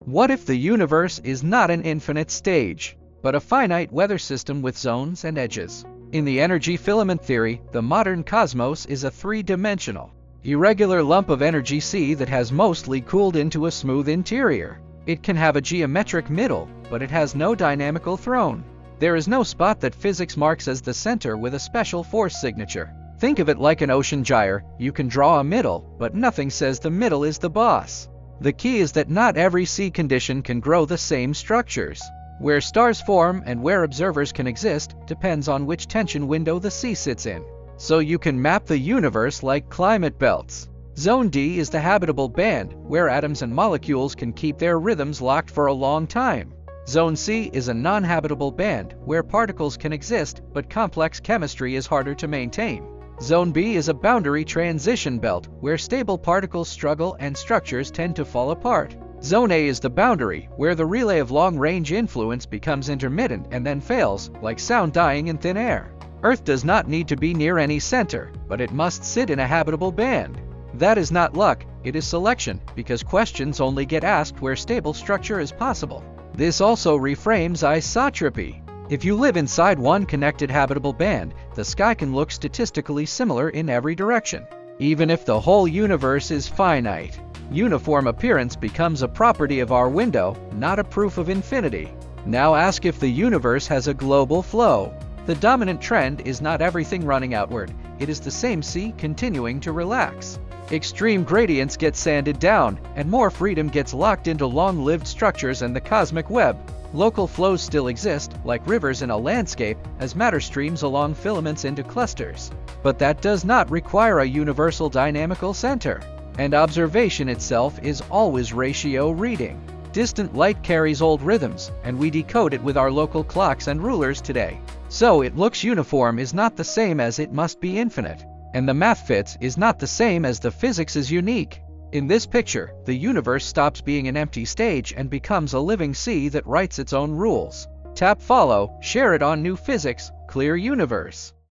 What if the universe is not an infinite stage, but a finite weather system with zones and edges? In the energy filament theory, the modern cosmos is a three-dimensional, irregular lump of energy C that has mostly cooled into a smooth interior. It can have a geometric middle, but it has no dynamical throne. There is no spot that physics marks as the center with a special force signature. Think of it like an ocean gyre. You can draw a middle, but nothing says the middle is the boss. The key is that not every C condition can grow the same structures. Where stars form and where observers can exist depends on which tension window the C sits in. So you can map the universe like climate belts. Zone D is the habitable band, where atoms and molecules can keep their rhythms locked for a long time. Zone C is a non-habitable band, where particles can exist, but complex chemistry is harder to maintain. Zone B is a boundary transition belt, where stable particles struggle and structures tend to fall apart. Zone A is the boundary, where the relay of long-range influence becomes intermittent and then fails, like sound dying in thin air. Earth does not need to be near any center, but it must sit in a habitable band. That is not luck, it is selection, because questions only get asked where stable structure is possible. This also reframes isotropy. If you live inside one connected habitable band, the sky can look statistically similar in every direction. Even if the whole universe is finite, uniform appearance becomes a property of our window, not a proof of infinity. Now ask if the universe has a global flow. The dominant trend is not everything running outward, it is the same C continuing to relax. Extreme gradients get sanded down, and more freedom gets locked into long-lived structures and the cosmic web. Local flows still exist, like rivers in a landscape, as matter streams along filaments into clusters. But that does not require a universal dynamical center. And observation itself is always ratio reading. Distant light carries old rhythms, and we decode it with our local clocks and rulers today. So it looks uniform is not the same as it must be infinite. And the math fits is not the same as the physics is unique. In this picture, the universe stops being an empty stage and becomes a living sea that writes its own rules. Tap follow, share it on New Physics, Clear Universe.